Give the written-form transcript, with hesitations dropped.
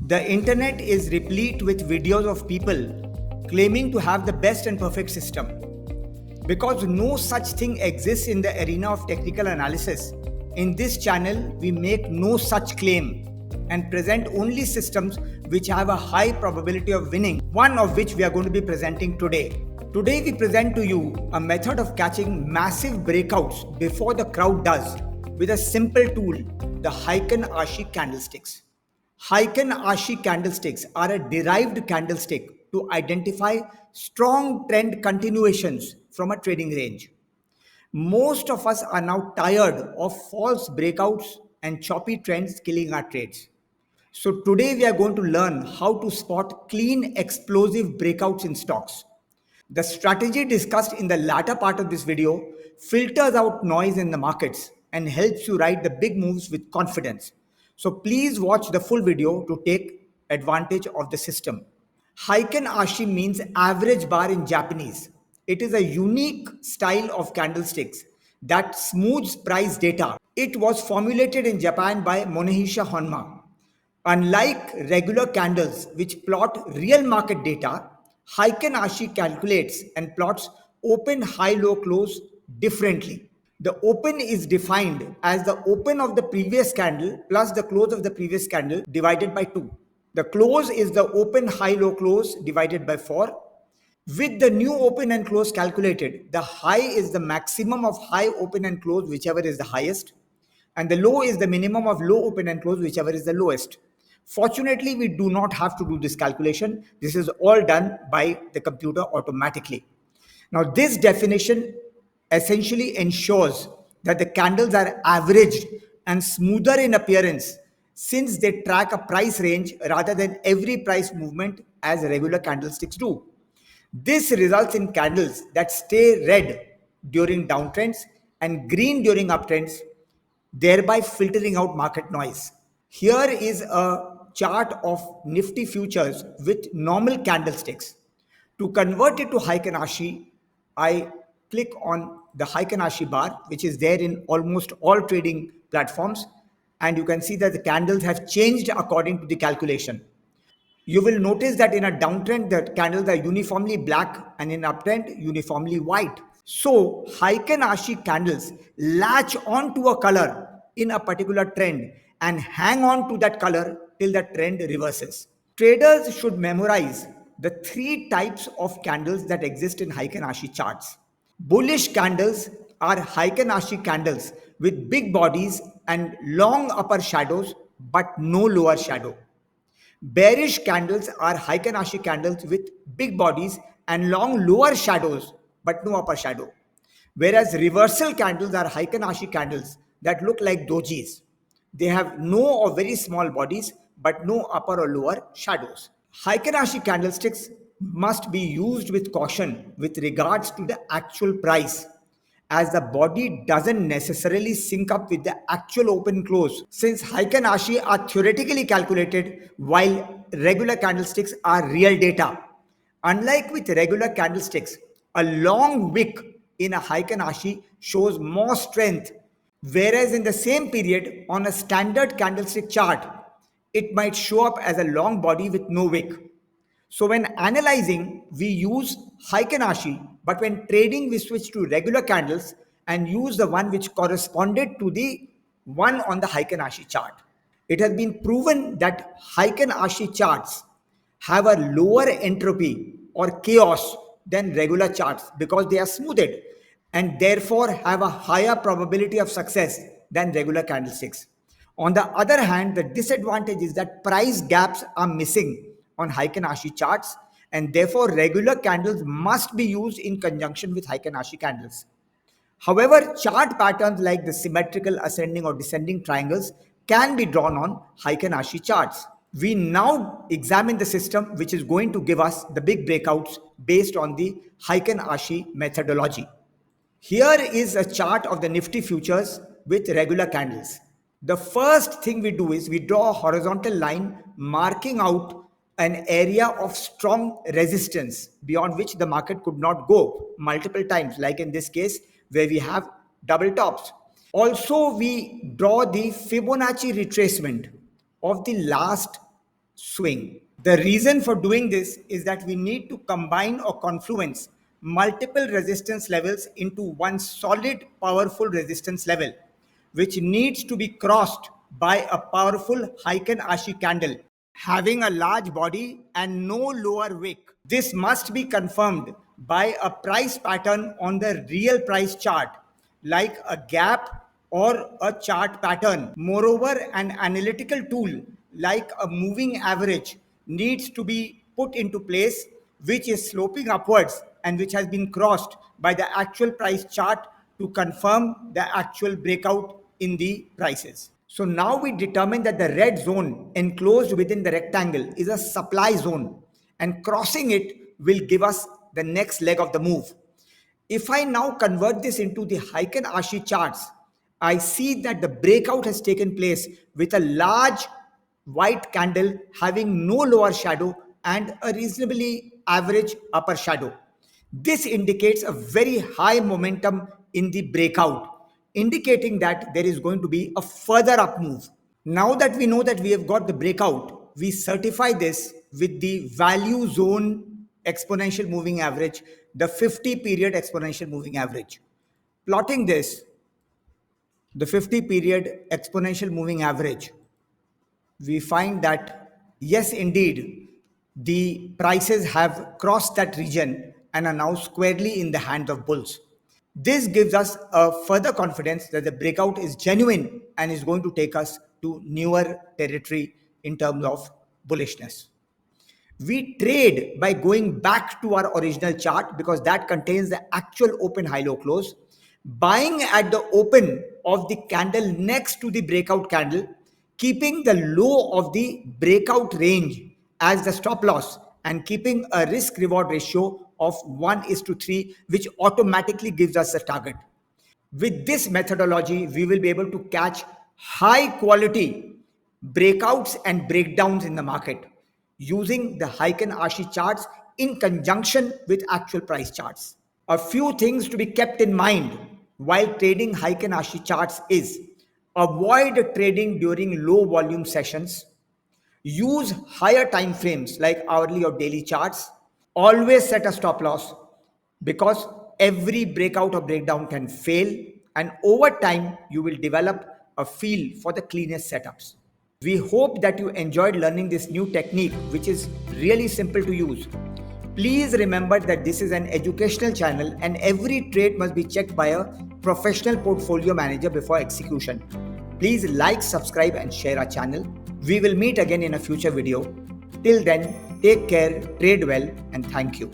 The internet is replete with videos of people claiming to have the best and perfect system. Because no such thing exists in the arena of technical analysis, in this channel we make no such claim and present only systems which have a high probability of winning, one of which we are going to be presenting today. Today we present to you a method of catching massive breakouts before the crowd does with a simple tool, the Heikin-Ashi Candlesticks. Heikin-Ashi Candlesticks are a derived candlestick to identify strong trend continuations from a trading range. Most of us are now tired of false breakouts and choppy trends killing our trades. So today we are going to learn how to spot clean, explosive breakouts in stocks. The strategy discussed in the latter part of this video filters out noise in the markets and helps you ride the big moves with confidence. So please watch the full video to take advantage of the system. Heikin-Ashi means average bar in Japanese. It is a unique style of candlesticks that smooths price data. It was formulated in Japan by Monehisha Honma. Unlike regular candles which plot real market data, Heikin-Ashi calculates and plots open, high, low, close differently. The open is defined as the open of the previous candle plus the close of the previous candle divided by 2. The close is the open, high, low, close divided by 4. With the new open and close calculated, the high is the maximum of high, open and close, whichever is the highest, and the low is the minimum of low, open and close, whichever is the lowest. Fortunately, we do not have to do this calculation. This is all done by the computer automatically. Now, this definition essentially ensures that the candles are averaged and smoother in appearance since they track a price range rather than every price movement as regular candlesticks do. This results in candles that stay red during downtrends and green during uptrends, thereby filtering out market noise. Here is a chart of Nifty futures with normal candlesticks. To convert it to Heikin-Ashi, I click on the Heikin-Ashi bar, which is there in almost all trading platforms, and you can see that the candles have changed according to the calculation. You will notice that in a downtrend, the candles are uniformly black and in uptrend, uniformly white. So, Heikin-Ashi candles latch on to a color in a particular trend and hang on to that color till the trend reverses. Traders should memorize the 3 types of candles that exist in Heikin-Ashi charts. Bullish candles are Heikin-Ashi candles with big bodies and long upper shadows but no lower shadow. Bearish candles are Heikin-Ashi candles with big bodies and long lower shadows but no upper shadow. Whereas reversal candles are Heikin-Ashi candles that look like dojis. They have no or very small bodies but no upper or lower shadows. Heikin-Ashi candlesticks must be used with caution with regards to the actual price, as the body doesn't necessarily sync up with the actual open close, since Heikin-Ashi are theoretically calculated while regular candlesticks are real data. Unlike with regular candlesticks, a long wick in a Heikin-Ashi shows more strength, whereas in the same period on a standard candlestick chart, it might show up as a long body with no wick. So when analyzing, we use Heikin-Ashi, but when trading, we switch to regular candles and use the one which corresponded to the one on the Heikin-Ashi chart. It has been proven that Heikin-Ashi charts have a lower entropy or chaos than regular charts because they are smoothed and therefore have a higher probability of success than regular candlesticks. On the other hand, the disadvantage is that price gaps are missing on Heikin-Ashi charts, and therefore regular candles must be used in conjunction with Heikin-Ashi candles. However, chart patterns like the symmetrical ascending or descending triangles can be drawn on Heikin-Ashi charts. We now examine the system which is going to give us the big breakouts based on the Heikin-Ashi methodology. Here is a chart of the Nifty futures with regular candles. The first thing we do is we draw a horizontal line marking out an area of strong resistance beyond which the market could not go multiple times, like in this case where we have double tops. Also, we draw the Fibonacci retracement of the last swing. The reason for doing this is that we need to combine or confluence multiple resistance levels into one solid, powerful resistance level, which needs to be crossed by a powerful Heikin-Ashi candle having a large body and no lower wick. This must be confirmed by a price pattern on the real price chart, like a gap or a chart pattern. Moreover, an analytical tool like a moving average needs to be put into place, which is sloping upwards and which has been crossed by the actual price chart to confirm the actual breakout in the prices. So now we determine that the red zone enclosed within the rectangle is a supply zone, and crossing it will give us the next leg of the move. If I now convert this into the Heikin-Ashi charts, I see that the breakout has taken place with a large white candle having no lower shadow and a reasonably average upper shadow. This indicates a very high momentum in the breakout, indicating that there is going to be a further up move. Now that we know that we have got the breakout, we certify this with the value zone exponential moving average, the 50 period exponential moving average. Plotting this, the 50 period exponential moving average, we find that yes, indeed, the prices have crossed that region and are now squarely in the hands of bulls. This gives us a further confidence that the breakout is genuine and is going to take us to newer territory in terms of bullishness. We trade by going back to our original chart because that contains the actual open high-low close, buying at the open of the candle next to the breakout candle, keeping the low of the breakout range as the stop loss, and keeping a risk reward ratio of 1:3, which automatically gives us a target. With this methodology, we will be able to catch high quality breakouts and breakdowns in the market using the Heikin-Ashi charts in conjunction with actual price charts. A few things to be kept in mind while trading Heikin-Ashi charts is: avoid trading during low volume sessions, use higher time frames like hourly or daily charts, always set a stop loss because every breakout or breakdown can fail, and over time you will develop a feel for the cleanest setups. We hope that you enjoyed learning this new technique, which is really simple to use. Please remember that this is an educational channel and every trade must be checked by a professional portfolio manager before execution. Please like, subscribe and share our channel. We will meet again in a future video. Till then, take care, trade well, and thank you.